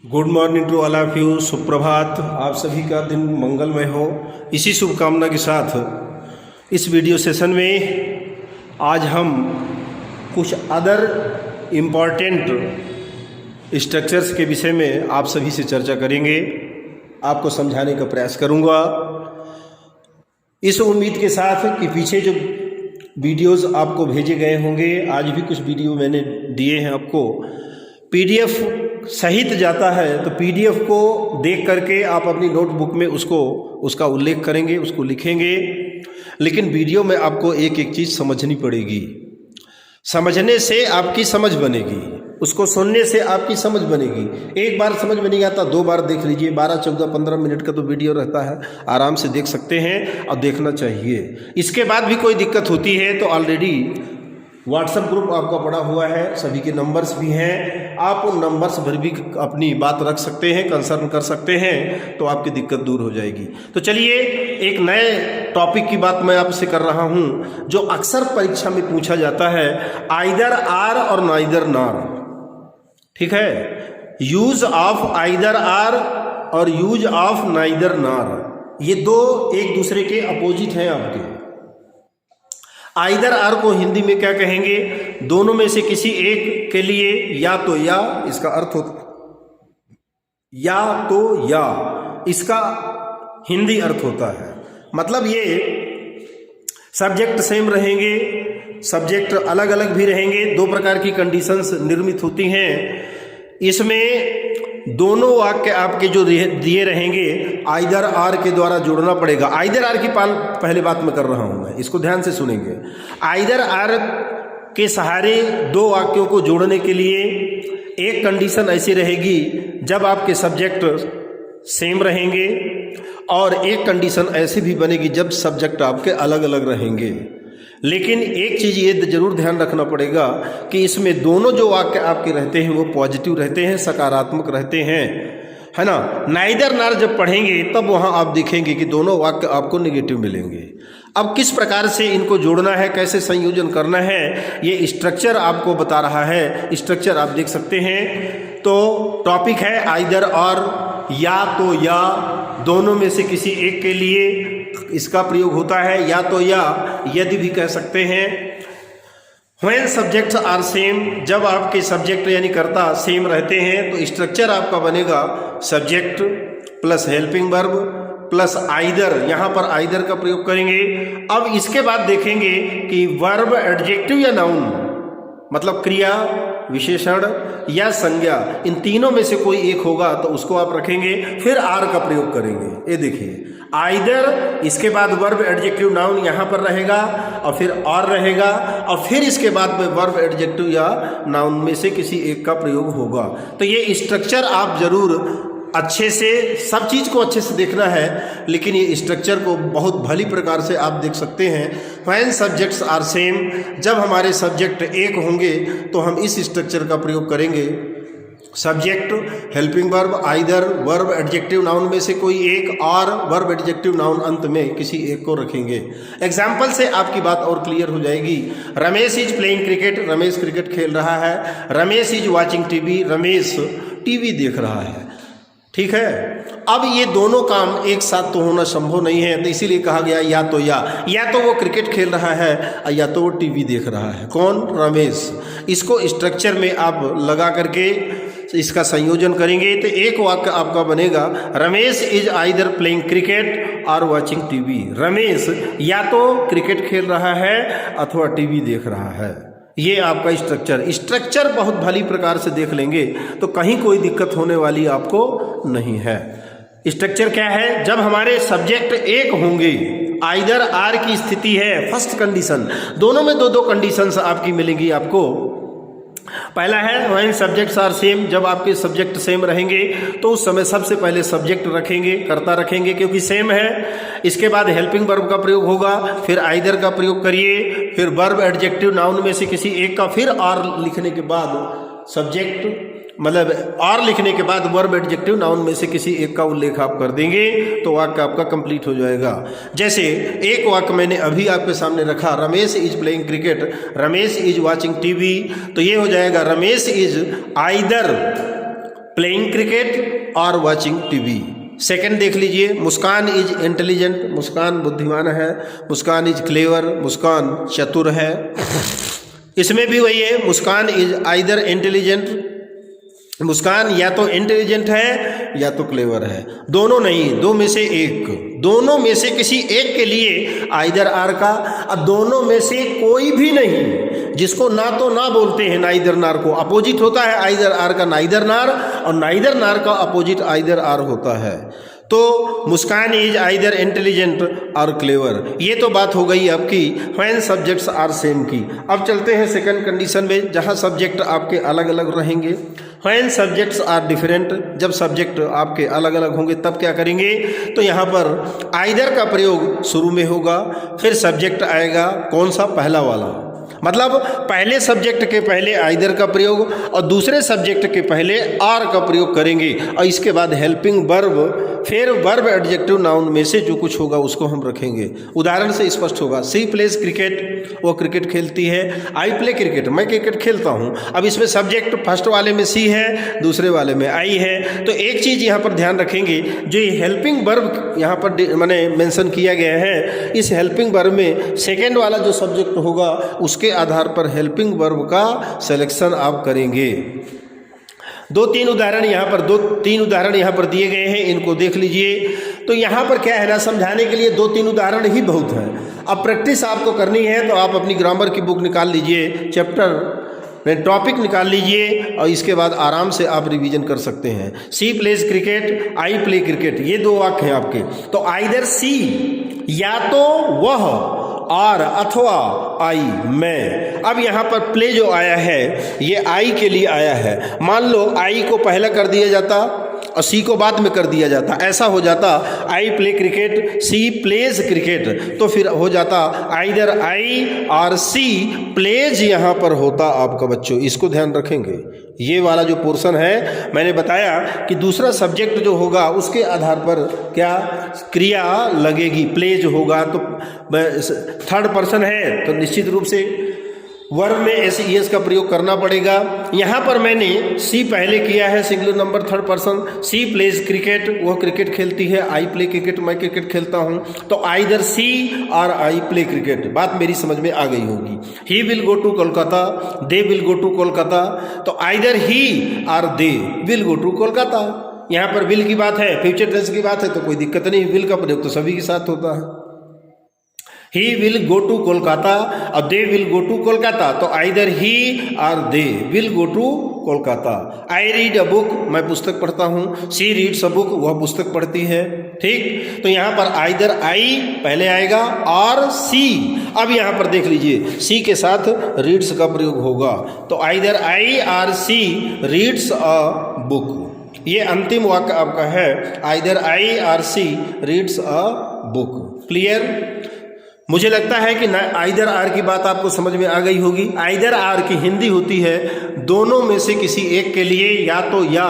Good morning to all of you. सुप्रभात। आप सभी का दिन मंगलमय हो, इसी शुभकामना के साथ इस वीडियो सेशन में आज हम कुछ अदर इम्पॉर्टेंट स्ट्रक्चर्स के विषय में आप सभी से चर्चा करेंगे, आपको समझाने का प्रयास करूंगा, इस उम्मीद के साथ कि पीछे जो वीडियोस आपको भेजे गए होंगे, आज भी कुछ वीडियो मैंने दिए हैं आपको, पीडीएफ सहित जाता है, तो पीडीएफ को देख करके आप अपनी नोटबुक में उसका उल्लेख करेंगे, उसको लिखेंगे। लेकिन वीडियो में आपको एक एक चीज़ समझनी पड़ेगी। समझने से आपकी समझ बनेगी, उसको सुनने से आपकी समझ बनेगी। एक बार समझ में नहीं आता, दो बार देख लीजिए। 12, 14, 15 मिनट का तो वीडियो रहता है, आराम से देख सकते हैं और देखना चाहिए। इसके बाद भी कोई दिक्कत होती है तो ऑलरेडी व्हाट्सएप ग्रुप आपका पड़ा हुआ है, सभी के नंबर्स भी हैं, आप उन नंबर्स पर भी अपनी बात रख सकते हैं, कंसर्न कर सकते हैं, तो आपकी दिक्कत दूर हो जाएगी। तो चलिए एक नए टॉपिक की बात मैं आपसे कर रहा हूं, जो अक्सर परीक्षा में पूछा जाता है, आइदर आर और नाइदर नार। ठीक है, यूज ऑफ आइदर आर और यूज ऑफ नाइदर नार, ये दो एक दूसरे के अपोजिट हैं आपके। आइदर आर को हिंदी में क्या कहेंगे? दोनों में से किसी एक के लिए या तो या, इसका अर्थ होता या तो या, इसका हिंदी अर्थ होता है। मतलब ये सब्जेक्ट सेम रहेंगे, सब्जेक्ट अलग अलग भी रहेंगे, दो प्रकार की कंडीशंस निर्मित होती हैं। इसमें दोनों वाक्य आपके जो दिए रहेंगे आइदर आर के द्वारा जोड़ना पड़ेगा। आइदर आर की पहले बात मैं कर रहा हूं, मैं इसको ध्यान से सुनेंगे। आइदर आर के सहारे दो वाक्यों को जोड़ने के लिए एक कंडीशन ऐसी रहेगी जब आपके सब्जेक्ट सेम रहेंगे, और एक कंडीशन ऐसी भी बनेगी जब सब्जेक्ट आपके अलग अलग रहेंगे। लेकिन एक चीज़ ये जरूर ध्यान रखना पड़ेगा कि इसमें दोनों जो वाक्य आपके रहते हैं वो पॉजिटिव रहते हैं, सकारात्मक रहते हैं, है ना। नाइदर नार जब पढ़ेंगे तब वहाँ आप देखेंगे कि दोनों वाक्य आपको नेगेटिव मिलेंगे। अब किस प्रकार से इनको जोड़ना है, कैसे संयोजन करना है, ये स्ट्रक्चर आपको बता रहा है। स्ट्रक्चर आप देख सकते हैं। तो टॉपिक है आइदर और, या तो या, दोनों में से किसी एक के लिए इसका प्रयोग होता है, या तो या, यदि भी कह सकते हैं। व्हेन सब्जेक्ट्स आर सेम, जब आपके सब्जेक्ट यानी कर्ता सेम रहते हैं तो स्ट्रक्चर आपका बनेगा subject plus helping verb plus either. यहाँ पर आइदर का प्रयोग करेंगे। अब इसके बाद देखेंगे कि वर्ब, एडजेक्टिव या नाउन, मतलब क्रिया, विशेषण या संज्ञा, इन तीनों में से कोई एक होगा तो उसको आप रखेंगे, फिर आर का प्रयोग करेंगे। ये देखिए, आइदर, इसके बाद वर्ब, एडजेक्टिव, नाउन यहाँ पर रहेगा, और फिर और रहेगा, और फिर इसके बाद में वर्ब, एडजेक्टिव या नाउन में से किसी एक का प्रयोग होगा। तो ये स्ट्रक्चर आप जरूर अच्छे से, सब चीज़ को अच्छे से देखना है, लेकिन ये स्ट्रक्चर को बहुत भली प्रकार से आप देख सकते हैं। व्हेन सब्जेक्ट्स आर सेम, जब हमारे सब्जेक्ट एक होंगे तो हम इस स्ट्रक्चर का प्रयोग करेंगे। Subject, helping verb, either, verb, adjective, noun में से कोई एक, और वर्ब, एडजेक्टिव, नाउन अंत में किसी एक को रखेंगे। एग्जाम्पल से आपकी बात और क्लियर हो जाएगी। Ramesh is playing cricket, Ramesh cricket खेल रहा है। Ramesh is watching TV, Ramesh TV देख रहा है। ठीक है, अब ये दोनों काम एक साथ तो होना संभव नहीं है, तो इसीलिए कहा गया या तो या तो वो क्रिकेट खेल रहा है या तो वो टीवी देख रहा है। कौन? रमेश। इसको स्ट्रक्चर में आप लगा करके इसका संयोजन करेंगे तो एक वाक्य आपका बनेगा, Ramesh is either playing cricket or watching TV. Ramesh या तो क्रिकेट खेल रहा है अथवा टीवी देख रहा है। ये आपका स्ट्रक्चर बहुत भली प्रकार से देख लेंगे तो कहीं कोई दिक्कत होने वाली आपको नहीं है। स्ट्रक्चर क्या है? जब हमारे सब्जेक्ट एक होंगे, आइदर आर की स्थिति है, फर्स्ट कंडीशन, दोनों में दो दो कंडीशंस आपकी मिलेंगी आपको। पहला है व्हेन सब्जेक्ट्स आर सेम, जब आपके सब्जेक्ट सेम रहेंगे तो उस समय सबसे पहले सब्जेक्ट रखेंगे, कर्ता रखेंगे, क्योंकि सेम है। इसके बाद हेल्पिंग वर्ब का प्रयोग होगा, फिर आइदर का प्रयोग करिए, फिर वर्ब, एडजेक्टिव, नाउन में से किसी एक का, फिर आर लिखने के बाद सब्जेक्ट, मतलब और लिखने के बाद वर्ब, एडजेक्टिव, नाउन में से किसी एक का उल्लेख आप कर देंगे तो वाक्य आपका कंप्लीट हो जाएगा। जैसे एक वाक्य मैंने अभी आपके सामने रखा, Ramesh is playing cricket, Ramesh is watching TV, तो ये हो जाएगा Ramesh is either playing cricket or watching TV. Second देख लीजिए, मुस्कान इज इंटेलिजेंट, मुस्कान बुद्धिमान है। मुस्कान इज क्लेवर, मुस्कान चतुर है। इसमें भी वही है, मुस्कान इज आइदर इंटेलिजेंट, मुस्कान या तो इंटेलिजेंट है या तो क्लेवर है, दोनों नहीं, दो में से एक, दोनों में से किसी एक के लिए आइदर आर का, अब दोनों में से कोई भी नहीं, जिसको ना तो ना बोलते हैं, नाइदर नार को अपोजिट होता है आइदर आर का नाइदर नार, और नाइदर नार का अपोजिट आइदर आर होता है। तो Muskan is either intelligent or clever. ये तो बात हो गई आपकी व्हेन सब्जेक्ट्स आर सेम की। अब चलते हैं सेकंड कंडीशन में, जहाँ सब्जेक्ट आपके अलग अलग रहेंगे। व्हेन सब्जेक्ट्स आर डिफरेंट, जब सब्जेक्ट आपके अलग अलग होंगे तब क्या करेंगे, तो यहाँ पर आइदर का प्रयोग शुरू में होगा, फिर सब्जेक्ट आएगा, कौन सा, पहला वाला, मतलब पहले सब्जेक्ट के पहले आइदर का प्रयोग और दूसरे सब्जेक्ट के पहले आर का प्रयोग करेंगे, और इसके बाद हेल्पिंग वर्ब, फिर वर्ब एडजेक्टिव नाउन में से जो कुछ होगा उसको हम रखेंगे। उदाहरण से स्पष्ट होगा, सी प्लेज क्रिकेट, वो क्रिकेट खेलती है। आई प्ले क्रिकेट, मैं क्रिकेट खेलता हूँ। अब इसमें सब्जेक्ट फर्स्ट वाले में सी है, दूसरे वाले में आई है। तो एक चीज़ यहाँ पर ध्यान रखेंगे, जो ये हेल्पिंग वर्ब यहाँ पर मैंने मेंशन किया गया है, इस हेल्पिंग वर्ब में सेकेंड वाला जो सब्जेक्ट होगा उसके आधार पर हेल्पिंग वर्ब का सिलेक्शन आप करेंगे। दो तीन उदाहरण यहाँ पर दिए गए हैं, इनको देख लीजिए। तो यहाँ पर क्या है ना, समझाने के लिए दो तीन उदाहरण ही बहुत है। अब प्रैक्टिस आपको करनी है तो आप अपनी ग्रामर की बुक निकाल लीजिए, चैप्टर टॉपिक निकाल लीजिए, और इसके बाद आराम से आप रिवीजन कर सकते हैं। She plays cricket, I play cricket, ये दो वाक्य हैं आपके। तो आइदर सी, या तो वह, आर अथवा आई, मैं। अब यहाँ पर प्ले जो आया है ये आई के लिए आया है। मान लो आई को पहला कर दिया जाता और सी को बाद में कर दिया जाता, ऐसा हो जाता I play cricket, she plays cricket, तो फिर हो जाता आइदर आई और सी प्लेज यहाँ पर होता आपका बच्चों। इसको ध्यान रखेंगे, ये वाला जो पोर्शन है मैंने बताया कि दूसरा सब्जेक्ट जो होगा उसके आधार पर क्या क्रिया लगेगी। प्लेज होगा तो थर्ड पर्सन है तो निश्चित रूप से वर्ब में एस ई एस का प्रयोग करना पड़ेगा। यहाँ पर मैंने सी पहले किया है, सिंगुलर नंबर थर्ड पर्सन। सी प्लेज क्रिकेट, वह क्रिकेट खेलती है। आई प्ले क्रिकेट, मैं क्रिकेट खेलता हूँ। तो आइदर सी और आई प्ले क्रिकेट, बात मेरी समझ में आ गई होगी। He will go to Kolkata, they will go to Kolkata, तो आइदर ही और they will go to Kolkata. यहाँ पर विल की बात है, फ्यूचर टेंस की बात है तो कोई दिक्कत नहीं, विल का प्रयोग तो सभी के साथ होता है। He will go to Kolkata or they will go to Kolkata, तो आइदर ही और they will go to Kolkata. I read a book, मैं पुस्तक पढ़ता हूँ। सी रीड्स अ बुक, वह पुस्तक पढ़ती है। ठीक, तो यहाँ पर आइदर आई पहले आएगा और सी। अब यहाँ पर देख लीजिए, सी के साथ रीड्स का प्रयोग होगा, तो आइदर आई और सी रीड्स अ बुक। ये अंतिम वाक्य आपका है, आइदर आई और she reads a book. Clear? मुझे लगता है कि आइदर आर की बात आपको समझ में आ गई होगी। आइदर आर की हिंदी होती है दोनों में से किसी एक के लिए, या तो या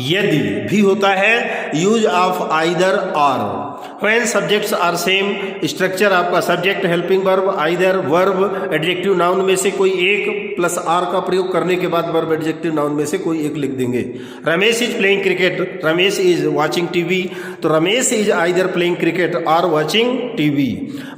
यदि भी होता है, use of either or. When subjects are same, structure आपका subject, helping verb, either, verb, adjective noun में से कोई एक प्लस आर का प्रयोग करने के बाद वर्ब एडजेक्टिव नाउन में से कोई एक लिख देंगे। Ramesh is playing cricket, Ramesh is watching TV, तो Ramesh is either playing cricket or watching TV.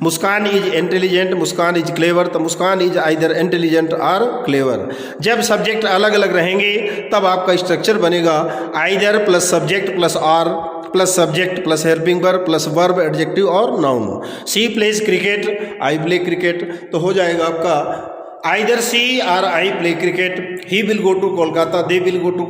Muskan is intelligent, Muskan is clever, तो Muskan is either intelligent or clever. जब सब्जेक्ट अलग अलग रहेंगे तब आपका स्ट्रक्चर बनेगा either plus subject plus or plus subject plus helping verb plus verb adjective और noun. She plays cricket, I play cricket, तो हो जाएगा आपका आइदर सी और I play cricket. He will go to Kolkata, they will go to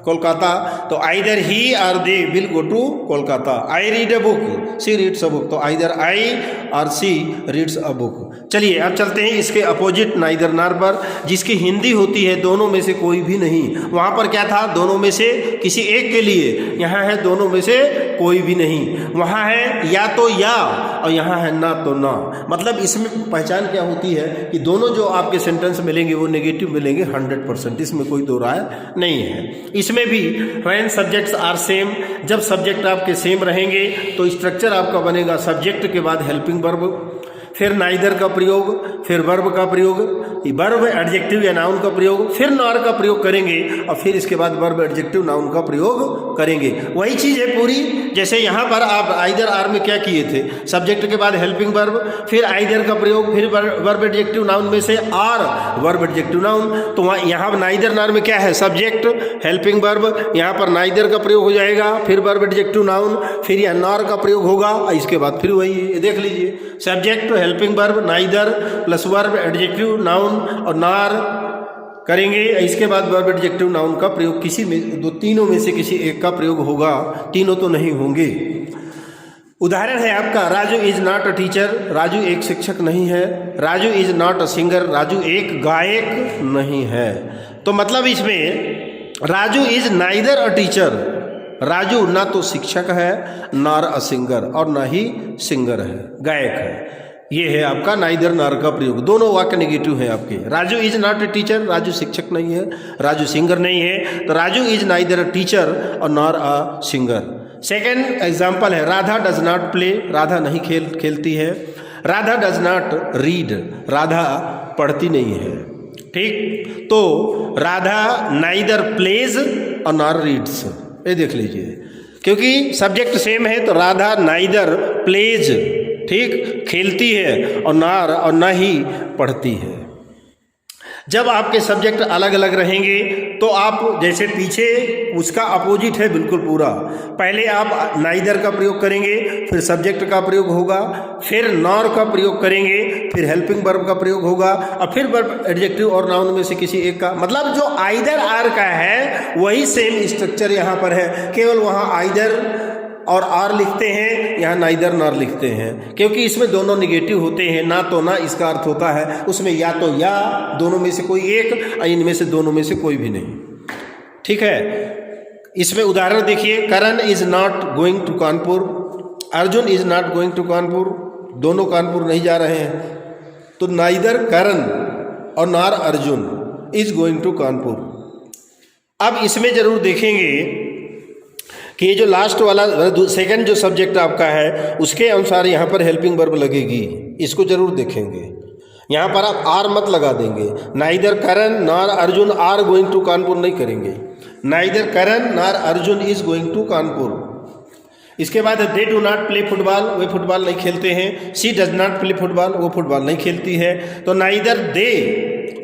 Kolkata, तो either he और they will go to Kolkata. I read a book, she reads a book, तो either I और she reads a book. चलिए अब चलते हैं इसके opposite neither नार पर, जिसकी हिंदी होती है दोनों में से कोई भी नहीं। वहाँ पर क्या था, दोनों में से किसी एक के लिए, यहाँ है दोनों में से कोई भी नहीं। वहाँ है या तो या और यहाँ है ना तो ना। मतलब इसमें पहचान क्या होती है कि दोनों जो आपके सेंटेंस मिलेंगे वो नेगेटिव मिलेंगे 100%, इसमें कोई दो राय नहीं है। इसमें भी व्हेन सब्जेक्ट्स आर सेम, जब सब्जेक्ट आपके सेम रहेंगे तो स्ट्रक्चर आपका बनेगा सब्जेक्ट के बाद हेल्पिंग वर्ब, फिर नाइदर का प्रयोग, फिर वर्ब का प्रयोग, वर्ब एडजेक्टिव या नाउन का प्रयोग, फिर नॉर का प्रयोग करेंगे और फिर इसके बाद वर्ब एडजेक्टिव नाउन का प्रयोग करेंगे। वही चीज़ है पूरी, जैसे यहाँ पर आप आइदर आर में क्या किए थे, सब्जेक्ट के बाद हेल्पिंग वर्ब, फिर आइदर का प्रयोग, फिर वर्ब एडजेक्टिव नाउन में से आर वर्ब एडजेक्टिव नाउन। तो वहाँ यहाँ नाइदर नार में क्या है, सब्जेक्ट हेल्पिंग वर्ब, यहाँ पर नाइदर का प्रयोग हो जाएगा, फिर वर्ब एडजेक्टिव नाउन, फिर यहाँ नॉर का प्रयोग होगा, इसके बाद फिर वही देख लीजिए, subject helping verb neither plus verb adjective noun और नार करेंगे, इसके बाद वर्ब एडजेक्टिव नाउन का प्रयोग किसी में तीनों में से किसी एक का प्रयोग होगा, तीनों तो नहीं होंगे। उदाहरण है आपका, Raju is not a teacher, Raju एक शिक्षक नहीं है। Raju is not a singer, Raju एक गायक नहीं है। तो मतलब इसमें Raju is neither a teacher, Raju ना तो शिक्षक है, नॉर अ सिंगर, और ना ही सिंगर है, गायक है। ये है आपका नाइदर नार का प्रयोग, दोनों वाक्य नेगेटिव है आपके। Raju is not a teacher, Raju शिक्षक नहीं है, राजू सिंगर नहीं है, तो Raju is neither a teacher or nor a singer. Second example है, Radha does not play, Radha नहीं खेलती है। Radha does not read, Radha पढ़ती नहीं है। ठीक, तो Radha neither plays or nor reads, ये देख लीजिए, क्योंकि सब्जेक्ट सेम है, तो राधा नाइदर प्लेज, ठीक, खेलती है, और नार और ना ही पढ़ती है। जब आपके सब्जेक्ट अलग अलग रहेंगे तो आप जैसे पीछे उसका अपोजिट है बिल्कुल पूरा, पहले आप नाइदर का प्रयोग करेंगे, फिर सब्जेक्ट का प्रयोग होगा, फिर नॉर का प्रयोग करेंगे, फिर हेल्पिंग वर्ब का प्रयोग होगा, और फिर वर्ब एडजेक्टिव और नाउन में से किसी एक का। मतलब जो आइदर आर का है वही सेम स्ट्रक्चर यहाँ पर है, केवल वहाँ आइदर और आर लिखते हैं, यहाँ नाइदर नार लिखते हैं, क्योंकि इसमें दोनों निगेटिव होते हैं, ना तो ना इसका अर्थ होता है, उसमें या तो या, दोनों में से कोई एक, इनमें से दोनों में से कोई भी नहीं। ठीक है, इसमें उदाहरण देखिए, Karan is not going to Kanpur, Arjun is not going to Kanpur, दोनों कानपुर नहीं जा रहे हैं, तो नाइदर करण और nor Arjun is going to Kanpur. अब इसमें जरूर देखेंगे कि ये जो लास्ट वाला सेकंड जो सब्जेक्ट आपका है उसके अनुसार यहाँ पर हेल्पिंग वर्ब लगेगी, इसको जरूर देखेंगे। यहाँ पर आप आर मत लगा देंगे, neither Karan nor Arjun are going to Kanpur नहीं करेंगे, neither Karan nor Arjun is going to Kanpur. इसके बाद they do not play football, वे फुटबॉल नहीं खेलते हैं। She does not play football, वो फुटबॉल नहीं खेलती है। तो नाइदर दे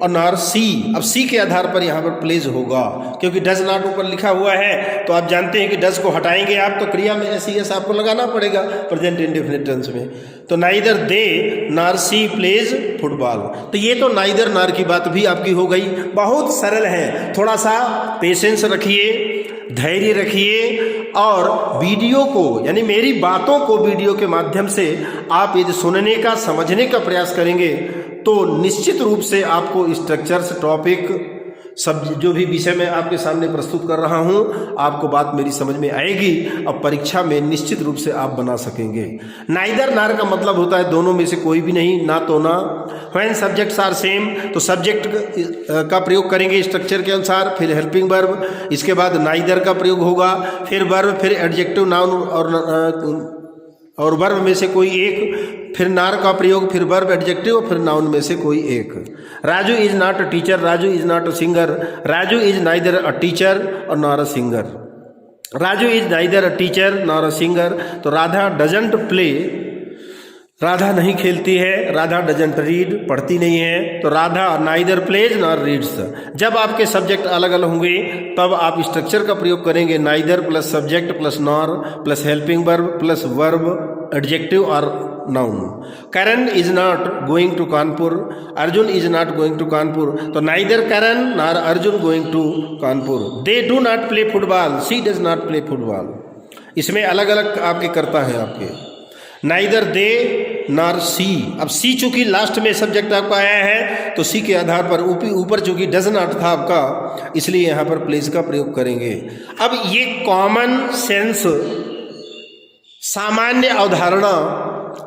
और नार सी, अब सी के आधार पर यहाँ पर प्लेज होगा, क्योंकि डज नॉट ऊपर लिखा हुआ है, तो आप जानते हैं कि डज को हटाएंगे आप तो क्रिया में एस एस आपको लगाना पड़ेगा प्रेजेंट इंडेफिनिट टेंस में। तो नाइदर दे नार सी प्लेज फुटबॉल। तो ये तो नाइदर नार की बात भी आपकी हो गई, बहुत सरल है। थोड़ा सा पेशेंस रखिए, धैर्य रखिए, और वीडियो को यानी मेरी बातों को वीडियो के माध्यम से आप यदि सुनने का समझने का प्रयास करेंगे तो निश्चित रूप से आपको स्ट्रक्चर्स टॉपिक सब जो भी विषय मैं आपके सामने प्रस्तुत कर रहा हूं आपको बात मेरी समझ में आएगी और परीक्षा में निश्चित रूप से आप बना सकेंगे। नाइदर नार का मतलब होता है दोनों में से कोई भी नहीं, ना तो ना। व्हेन सब्जेक्ट्स आर सेम, तो सब्जेक्ट का प्रयोग करेंगे स्ट्रक्चर के अनुसार, फिर हेल्पिंग वर्ब, इसके बाद नाइदर का प्रयोग होगा, फिर वर्ब, फिर एडजेक्टिव नाउन और वर्ब में से कोई एक, फिर नार का प्रयोग, फिर वर्ब एडजेक्टिव, फिर नाउन में से कोई एक। Raju is not a teacher, Raju is not a singer, Raju is neither a teacher or nor a singer. Raju is neither a teacher nor a singer. तो राधा डजंट प्ले, राधा नहीं खेलती है, राधा डजंट रीड, पढ़ती नहीं है, तो Radha neither plays nor reads. जब आपके सब्जेक्ट अलग अलग होंगे तब आप स्ट्रक्चर का प्रयोग करेंगे, neither plus subject plus nor plus helping verb plus verb adjective और noun. Karan is not going to Kanpur, Arjun is not going to Kanpur, तो neither Karan nor Arjun going to Kanpur. They do not play football, she does not play football. इसमें अलग अलग आपके करता है आपके, neither दे नार सी। अब सी चूंकि लास्ट में सब्जेक्ट आपका आया है तो सी के आधार पर ऊपर चूंकि डज नॉट था आपका, इसलिए यहाँ पर प्लेस का प्रयोग करेंगे। अब ये कॉमन सेंस सामान्य अवधारणा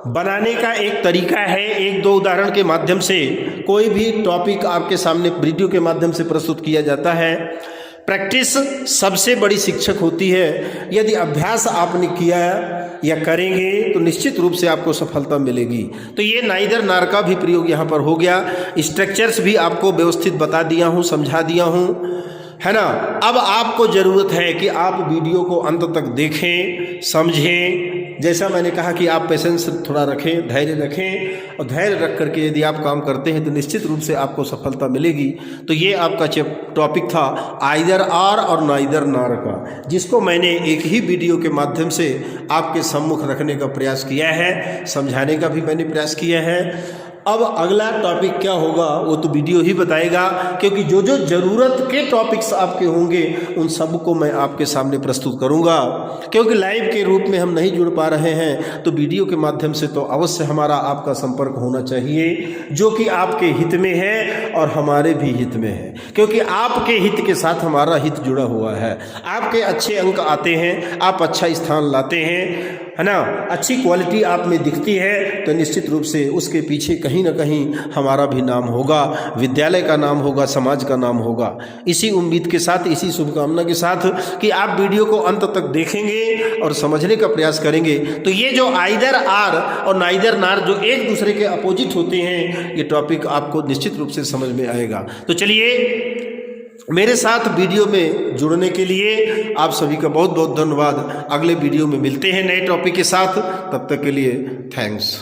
बनाने का एक तरीका है। एक दो उदाहरण के माध्यम से कोई भी टॉपिक आपके सामने वीडियो के माध्यम से प्रस्तुत किया जाता है प्रैक्टिस सबसे बड़ी शिक्षक होती है। यदि अभ्यास आपने किया या करेंगे तो निश्चित रूप से आपको सफलता मिलेगी। तो ये नाइदर नार का भी प्रयोग यहाँ पर हो गया। स्ट्रक्चर्स भी आपको व्यवस्थित बता दिया हूँ, समझा दिया हूँ, है ना। अब आपको ज़रूरत है कि आप वीडियो को अंत तक देखें, समझें। जैसा मैंने कहा कि आप पेशेंस थोड़ा रखें, धैर्य रखें, और धैर्य रख करके यदि आप काम करते हैं तो निश्चित रूप से आपको सफलता मिलेगी। तो ये आपका टॉपिक था आइदर आर और नाइदर नार का, जिसको मैंने एक ही वीडियो के माध्यम से आपके सम्मुख रखने का प्रयास किया है, समझाने का भी मैंने प्रयास किया है। अब अगला टॉपिक क्या होगा वो तो वीडियो ही बताएगा, क्योंकि जो जो ज़रूरत के टॉपिक्स आपके होंगे उन सब को मैं आपके सामने प्रस्तुत करूंगा। क्योंकि लाइव के रूप में हम नहीं जुड़ पा रहे हैं तो वीडियो के माध्यम से तो अवश्य हमारा आपका संपर्क होना चाहिए, जो कि आपके हित में है और हमारे भी हित में है। क्योंकि आपके हित के साथ हमारा हित जुड़ा हुआ है। आपके अच्छे अंक आते हैं, आप अच्छा स्थान लाते हैं, है ना, अच्छी क्वालिटी आप में दिखती है, तो निश्चित रूप से उसके पीछे कहीं ना कहीं हमारा भी नाम होगा, विद्यालय का नाम होगा, समाज का नाम होगा। इसी उम्मीद के साथ, इसी शुभकामना के साथ कि आप वीडियो को अंत तक देखेंगे और समझने का प्रयास करेंगे, तो ये जो आइदर आर और नाइदर नार जो एक दूसरे के अपोजिट होते हैं, ये टॉपिक आपको निश्चित रूप से समझ में आएगा। तो चलिए, मेरे साथ वीडियो में जुड़ने के लिए आप सभी का बहुत बहुत धन्यवाद। अगले वीडियो में मिलते हैं नए टॉपिक के साथ, तब तक के लिए थैंक्स।